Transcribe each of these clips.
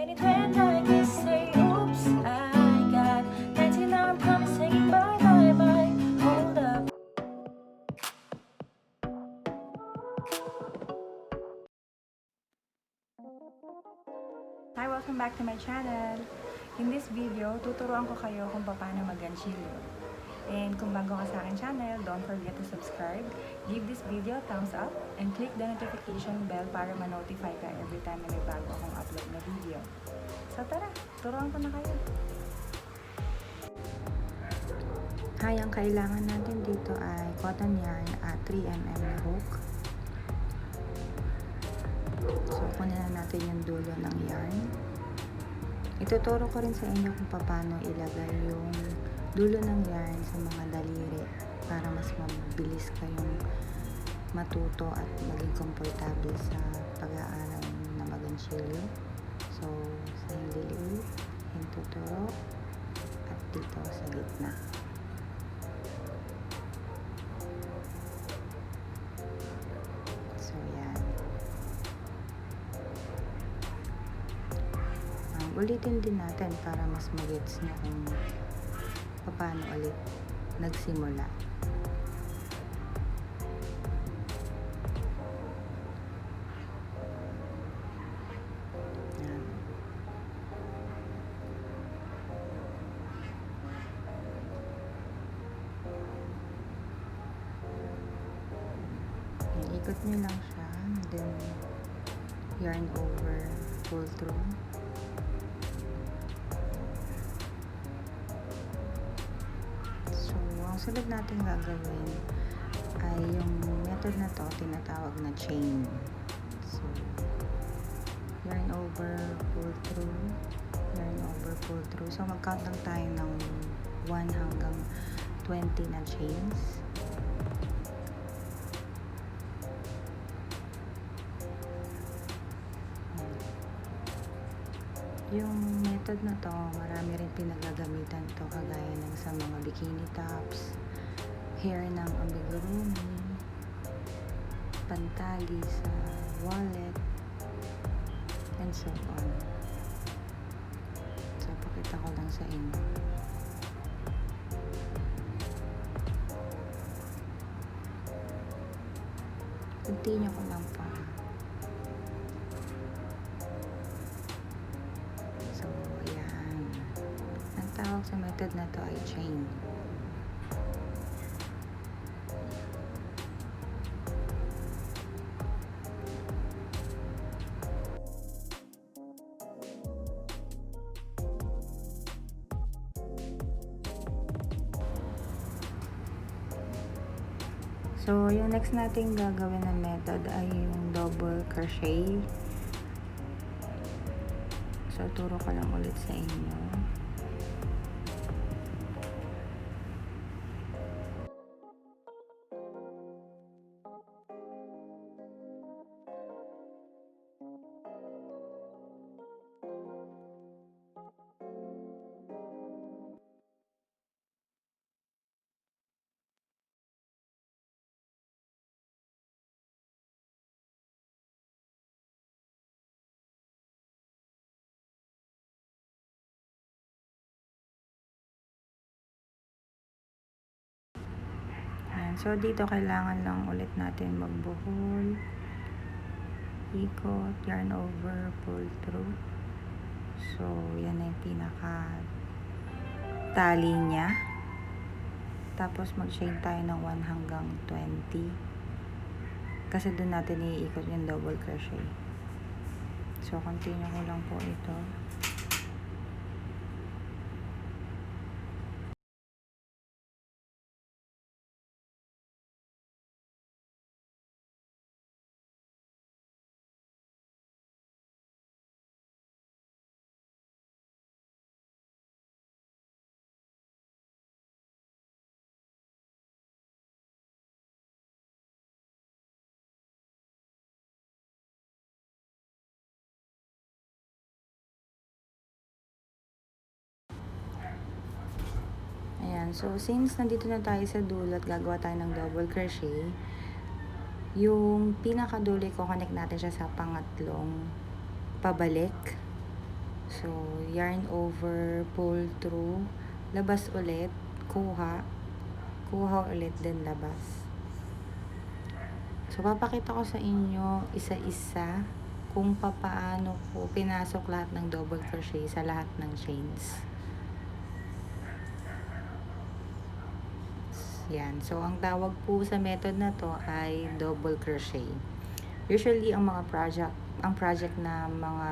When it went like this, say oops, I got 19, now I'm coming saying bye, bye, bye. Hold up. Hi, welcome back to my channel. In this video, tuturuan ko kayo kung paano mag-ganchilyo. And kung bago ka sa akin channel, don't forget to subscribe, give this video a thumbs up, and click the notification bell para ma-notify ka every time na may bago akong upload na video. So tara, turuan ko na kayo. Hi, ang kailangan natin dito ay cotton yarn at 3mm na hook. So kunin na natin yung dulo ng yarn. Ituturo ko rin sa inyo kung paano ilagay yung dulo ng yarn sa mga daliri para mas mabilis kayong matuto at maging komportable sa pag-aaral na mag-ganchilyo. So, sa hindi hintuturo at dito sa gitna. So, yan. Ulitin din natin para mas magets nyo kung paano ulit nagsimula. Yan. Ikot nyo lang siya, then yarn over, pull through. Ang sunod natin gagawin ay yung method na to, tinatawag na chain. So, yarn over, pull through, yarn over, pull through. So, mag-count lang tayo ng 1 hanggang 20 na chains. Yung method na to, marami rin pinagagamitan to kagaya ng sa mga bikini tops, hair ng amigurumi, pantali sa wallet, and so on. So, pakita ko lang sa inyo. Continue ko lang pa. Tawag sa method na to ay chain. So, yung next nating gagawin na method ay yung double crochet. So, turo ko lang ulit sa inyo. So, dito kailangan lang ulit natin magbuhol, ikot, yarn over, pull through. So, yan na yung pinaka tali niya. Tapos, mag-chain tayo ng 1 hanggang 20. Kasi doon natin iikot yung double crochet. So, continue ko lang po ito. Ayan, so since nandito na tayo sa dulo at gagawa tayo ng double crochet, yung pinakaduli ko, connect natin siya sa pangatlong pabalik. So, yarn over, pull through, labas ulit, kuha ulit, then labas. So, papakita ko sa inyo isa-isa kung papaano ko pinasok lahat ng double crochet sa lahat ng chains. Yan. So, ang tawag po sa method na to ay double crochet. Usually, ang project na mga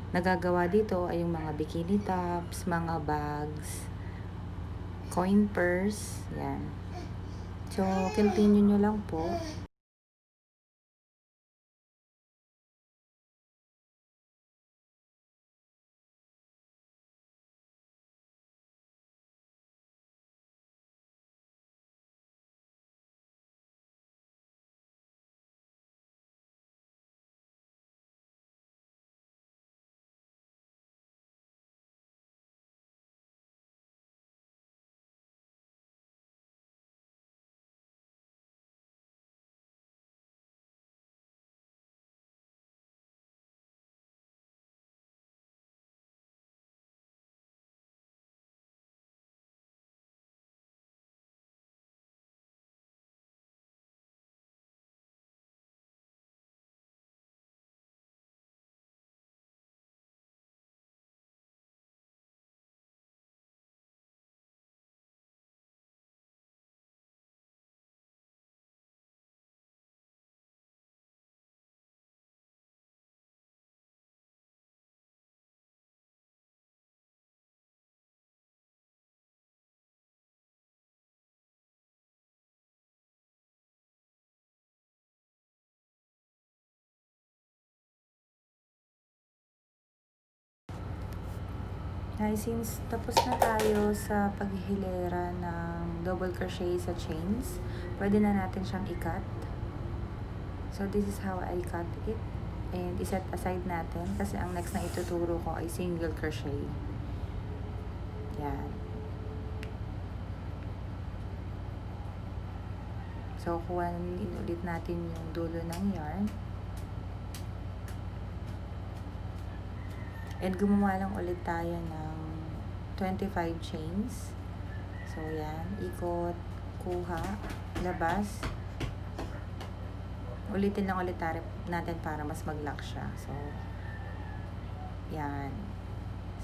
nagagawa dito ay yung mga bikini tops, mga bags, coin purse, yan. So, continue nyo lang po. Ay, since tapos na tayo sa paghihilera ng double crochet sa chains, pwede na natin siyang i-cut. So, this is how I cut it. And iset aside natin kasi ang next na ituturo ko ay single crochet. Yan. So, kuhanin ulit natin yung dulo ng yarn. And gumawa lang ulit tayo ng 25 chains. So, yan. Ikot, kuha, labas. Ulitin lang ulit natin para mas mag-lock siya. So, yan.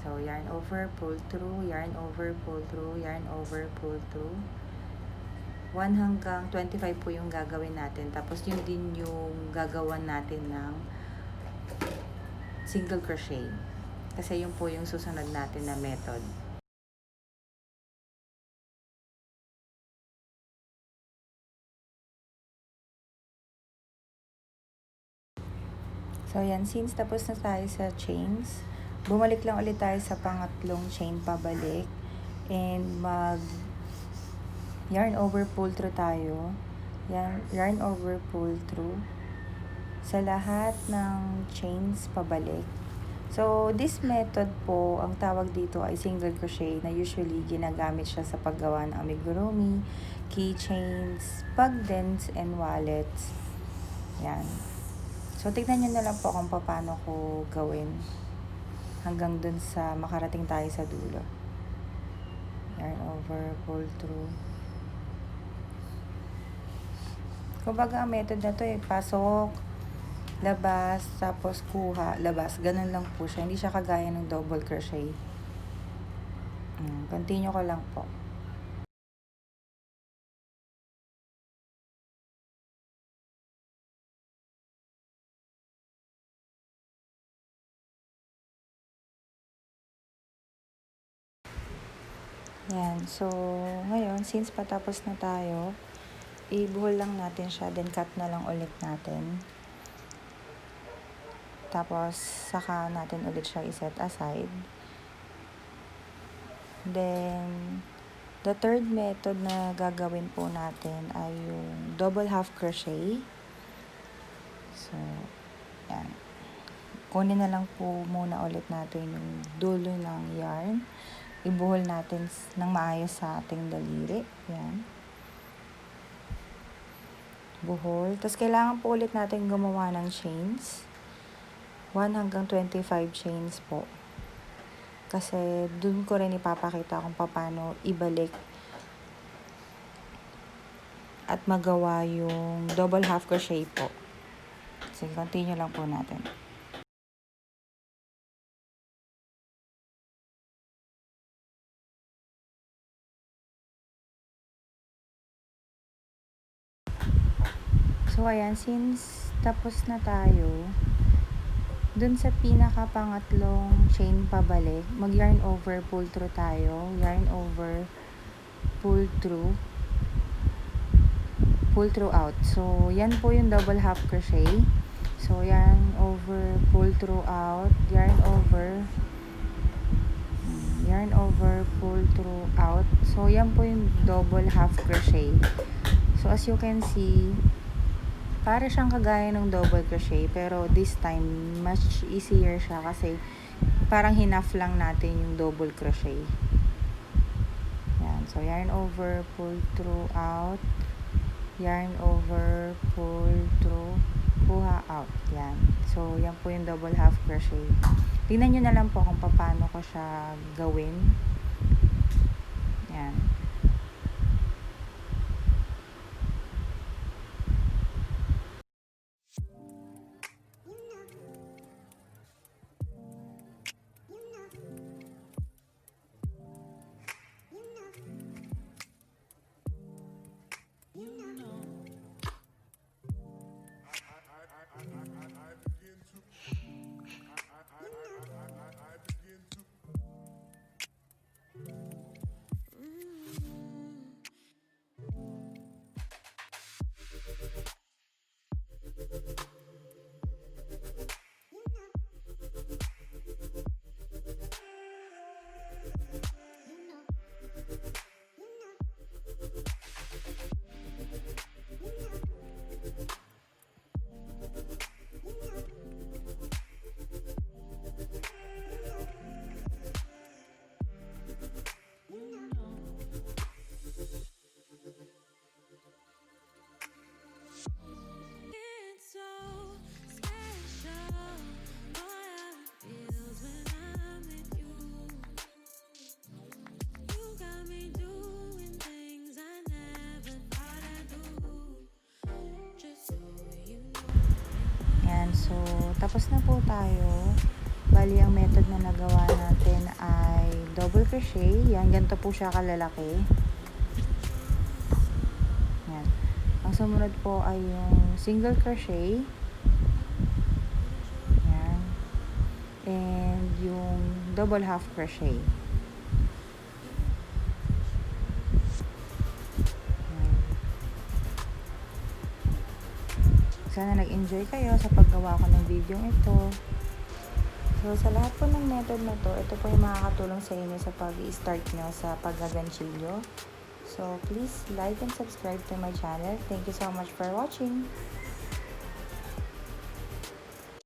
So, yarn over, pull through, yarn over, pull through, yarn over, pull through. 1 hanggang 25 po yung gagawin natin. Tapos, yun din yung gagawan natin ng single crochet. Kasi yun po yung susunod natin na method. So, yan. Since tapos na tayo sa chains, bumalik lang ulit tayo sa pangatlong chain pabalik. And yarn over, pull through tayo. Yarn over, pull through. Sa lahat ng chains pabalik. So, this method po, ang tawag dito ay single crochet na usually ginagamit siya sa paggawa ng amigurumi, keychains, bag dents, and wallets. Yan. So, tignan nyo na lang po kung paano ko gawin hanggang dun sa makarating tayo sa dulo. Yarn over, pull through. Kumbaga, ang method na to pasok, labas, tapos kuha, labas. Ganun lang po siya. Hindi siya kagaya ng double crochet. Continue ko lang po. Yan. So, ngayon, since patapos na tayo, ibuhol lang natin siya, then cut na lang ulit natin. Tapos, saka natin ulit siya iset aside. Then, the third method na gagawin po natin ay yung double half crochet. So, yan. Kunin na lang po muna ulit natin yung dulo ng yarn. Ibuhol natin ng maayos sa ating daliri. Yan. Buhol. Tapos, kailangan po ulit natin gumawa ng chains. 1 hanggang 25 chains po. Kasi dun ko rin ipapakita kung paano ibalik at magawa yung double half crochet po. So, continue lang po natin. So, ayan, since tapos na tayo, dun sa pinaka pangatlong chain pabalik, mag yarn over, pull through tayo. Yarn over, pull through out. So, yan po yung double half crochet. So, yarn over, pull through out, yarn over, pull through out. So, yan po yung double half crochet. So, as you can see, para siyang kagaya ng double crochet, pero this time, much easier siya kasi parang hinaf lang natin yung double crochet. Yan. So, yarn over, pull through out, yarn over, pull through, kuha out. Yan. So, yan po yung double half crochet. Tingnan nyo na lang po kung paano ko siya gawin. Yan. So, tapos na po tayo. Bali, ang method na nagawa natin ay double crochet. Yan, ganito po siya kalalaki. Yan. Ang sumunod po ay yung single crochet. Yan. And yung double half crochet. Sana nag-enjoy kayo sa paggawa ko ng video ito. So, sa lahat po ng method na to, ito po yung makakatulong sa inyo sa pag-start nyo sa paggaganchilyo. So, please like and subscribe to my channel. Thank you so much for watching.